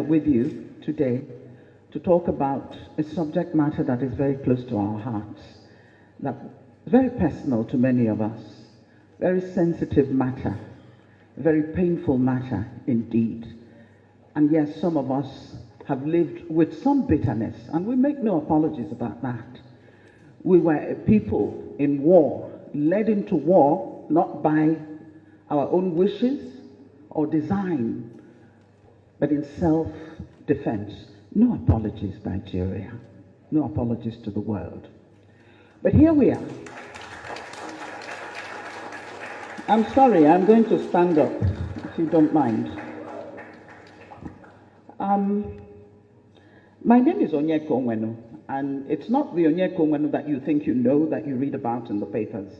with you today to talk about a subject matter that is very close to our hearts, that is very personal to many of us, very sensitive matter, very painful matter indeed. And yes, some of us have lived with some bitterness, and we make no apologies about that. We were a people in war, led into war not by our own wishes or design, but in self-defense. No apologies, Nigeria. No apologies to the world. But here we are. I'm sorry, I'm going to stand up, if you don't mind. My name is Onyeka Onwenu, and it's not the Onyeka Onwenu that you think you know, that you read about in the papers,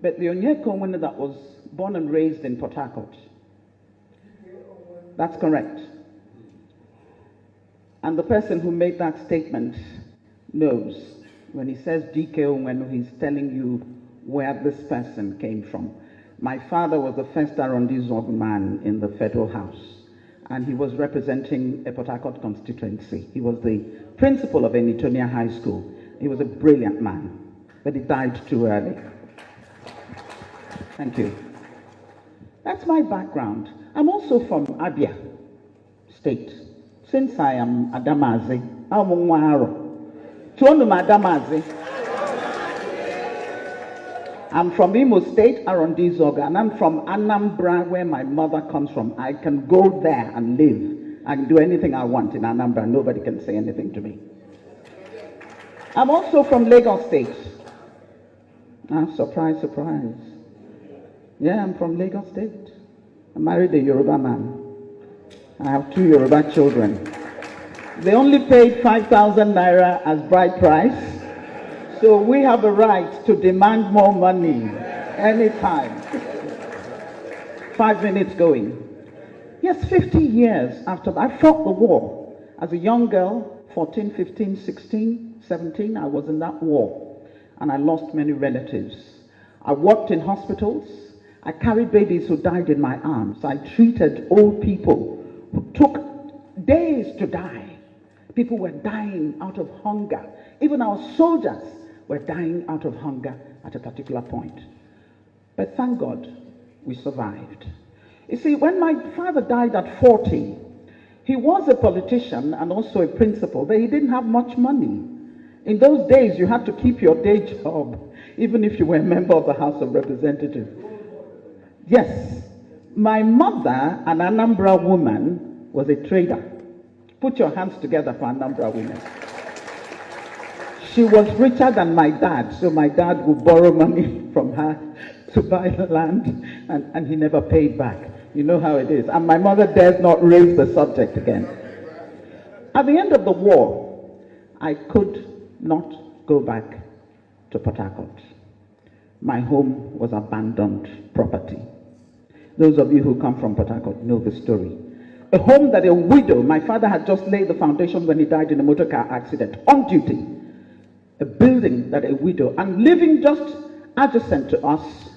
but the Onyeka Onwenu that was born and raised in Port Harcourt. That's correct. And the person who made that statement knows. When he says DK Onwenu, he's telling you where this person came from. My father was the first Arrondissement man in the Federal House, and he was representing a Port Harcourt constituency. He was the principal of Enitonia High School. He was a brilliant man, but he died too early. Thank you. That's my background. I'm also from Abia State. Since I am Adamazi, I'm Onwenu. Adamazi. I'm from Imo State, Arrondissement, and I'm from Anambra, where my mother comes from. I can go there and live. I can do anything I want in Anambra. Nobody can say anything to me. I'm also from Lagos State. Surprise, surprise. Yeah, I'm from Lagos State. I married a Yoruba man. I have 2 Yoruba children. They only paid 5,000 naira as bride price, so we have a right to demand more money anytime. 5 minutes going. Yes, 50 years after I fought the war. As a young girl, 14, 15, 16, 17, I was in that war, and I lost many relatives. I worked in hospitals. I carried babies who died in my arms. I treated old people who took days to die. People were dying out of hunger. Even our soldiers were dying out of hunger at a particular point. But thank God, we survived. You see, when my father died at 40, he was a politician and also a principal, but he didn't have much money. In those days, you had to keep your day job, even if you were a member of the House of Representatives. Yes, my mother, an Anambra woman, was a trader. Put your hands together for Anambra women. She was richer than my dad, so my dad would borrow money from her to buy the land, and he never paid back. You know how it is. And my mother dares not raise the subject again. At the end of the war, I could not go back to Port Harcourt. My home was abandoned property. Those of you who come from Port Harcourt know the story. A home that a widow, my father had just laid the foundation when he died in a motor car accident, on duty. A building that a widow, and living just adjacent to us,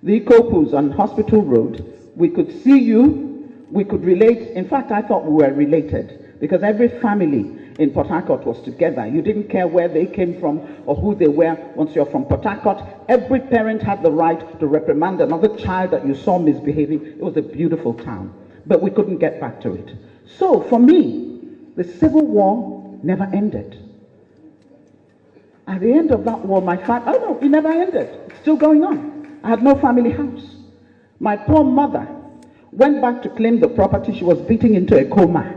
the Ikopus on Hospital Road, we could see you, we could relate. In fact, I thought we were related, because every family in Port Harcourt was together. You didn't care where they came from or who they were. Once you're from Port Harcourt, every parent had the right to reprimand another child that you saw misbehaving. It was a beautiful town, but we couldn't get back to it. So for me, the Civil War never ended. At the end of that war, my father, oh no, it never ended. It's still going on. I had no family house. My poor mother went back to claim the property she was beating into a coma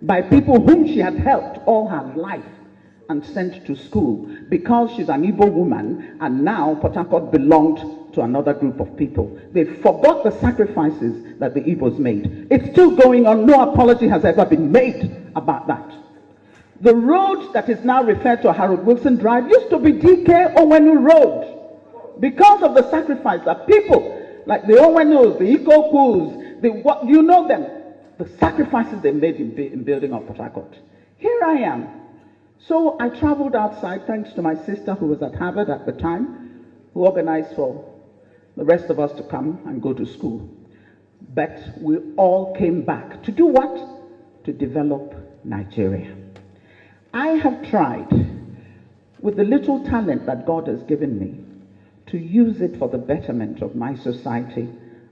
by people whom she had helped all her life and sent to school, because she's an Igbo woman, and now Port Harcourt belonged to another group of people. They forgot the sacrifices that the Igbos made. It's still going on. No apology has ever been made about that. The road that is now referred to Harold Wilson Drive used to be DK Onwenu Road, because of the sacrifice that people like the Onwenus, the Ikopus, you know them, the sacrifices they made in building up Port Harcourt. Here I am. So I traveled outside, thanks to my sister who was at Harvard at the time, who organized for the rest of us to come and go to school. But we all came back. To do what? to develop Nigeria. I have tried, with the little talent that God has given me, to use it for the betterment of my society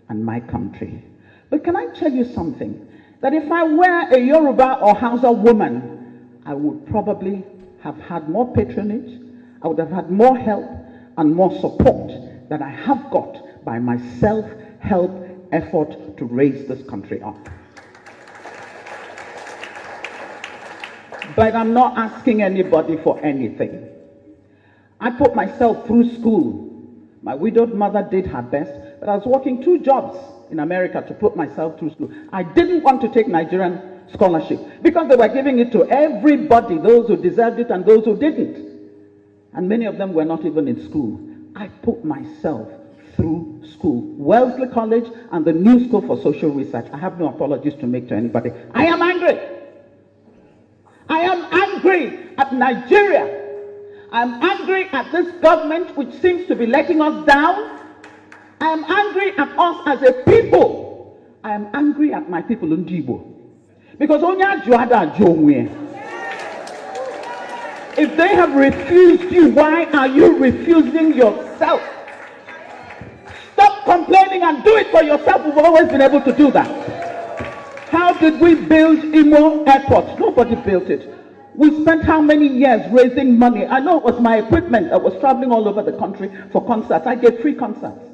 and my country. But can I tell you something? That if I were a Yoruba or Hausa woman, I would probably have had more patronage, I would have had more help and more support than I have got by my self-help effort to raise this country up. But I'm not asking anybody for anything. I put myself through school. My widowed mother did her best, but I was working 2 jobs in America to put myself through school. I didn't want to take Nigerian scholarship because they were giving it to everybody, those who deserved it and those who didn't. And many of them were not even in school. I put myself through school. Wellesley College and the New School for Social Research. I have no apologies to make to anybody. I am angry. I am angry at Nigeria. I'm angry at this government which seems to be letting us down. I am angry at us as a people. I am angry at my people in Ndibo. Because if they have refused you, why are you refusing yourself? Stop complaining and do it for yourself. We've always been able to do that. How did we build Imo Airport? Nobody built it. We spent how many years raising money? I know it was my equipment that was traveling all over the country for concerts. I gave free concerts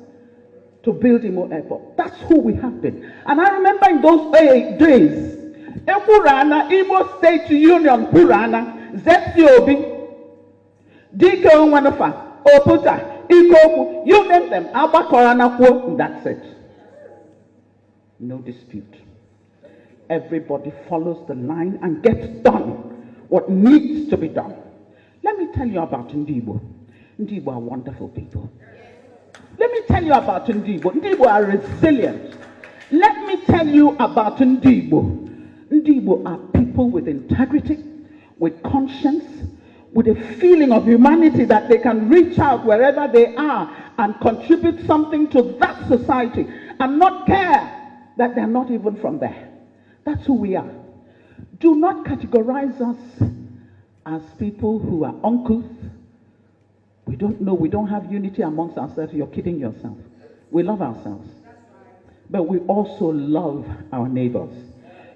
to build Imo Airport. That's who we have been. And I remember in those days, Purana, Imo State Union, Purana, Zepsiobi, Dike Onwenu, Oputa, Ikoku, you name them, Abba Korana, that's it. No dispute. Everybody follows the line and gets done what needs to be done. Let me tell you about Ndibo. Ndibo are wonderful people. Let me tell you about Ndibo. Ndibo are resilient. Let me tell you about Ndibo. Ndibo are people with integrity, with conscience, with a feeling of humanity that they can reach out wherever they are and contribute something to that society and not care that they're not even from there. That's who we are. Do not categorize us as people who are uncouth. We don't know, we don't have unity amongst ourselves. You're kidding yourself. We love ourselves. But we also love our neighbors.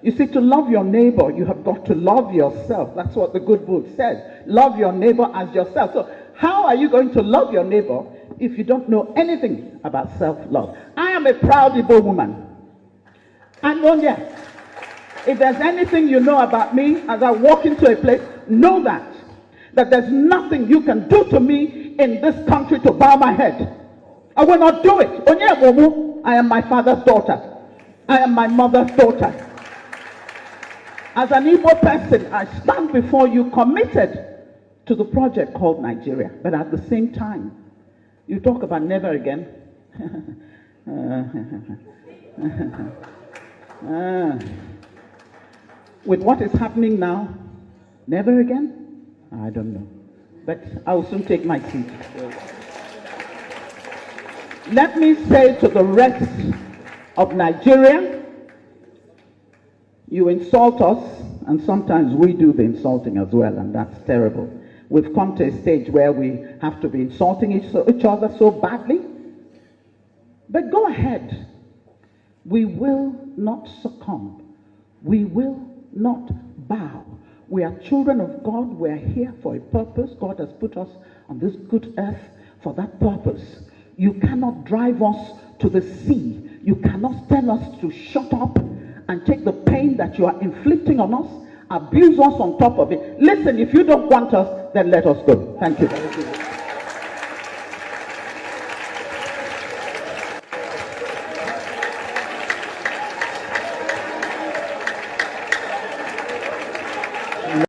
You see, to love your neighbor, you have got to love yourself. That's what the good book says. Love your neighbor as yourself. So how are you going to love your neighbor if you don't know anything about self-love? I am a proud Igbo woman. And yes, if there's anything you know about me as I walk into a place, know that there's nothing you can do to me in this country to bow my head. I will not do it. I am my father's daughter. I am my mother's daughter. As an Igbo person, I stand before you committed to the project called Nigeria. But at the same time, you talk about never again. With what is happening now, never again? I don't know. But I will soon take my seat. Let me say to the rest of Nigeria, you insult us, and sometimes we do the insulting as well, and that's terrible. We've come to a stage where we have to be insulting each other so badly. But go ahead. We will not succumb. We will not bow. We are children of God. We are here for a purpose. God has put us on this good earth for that purpose. You cannot drive us to the sea. You cannot tell us to shut up and take the pain that you are inflicting on us, abuse us on top of it. Listen, if you don't want us, then let us go. Thank you.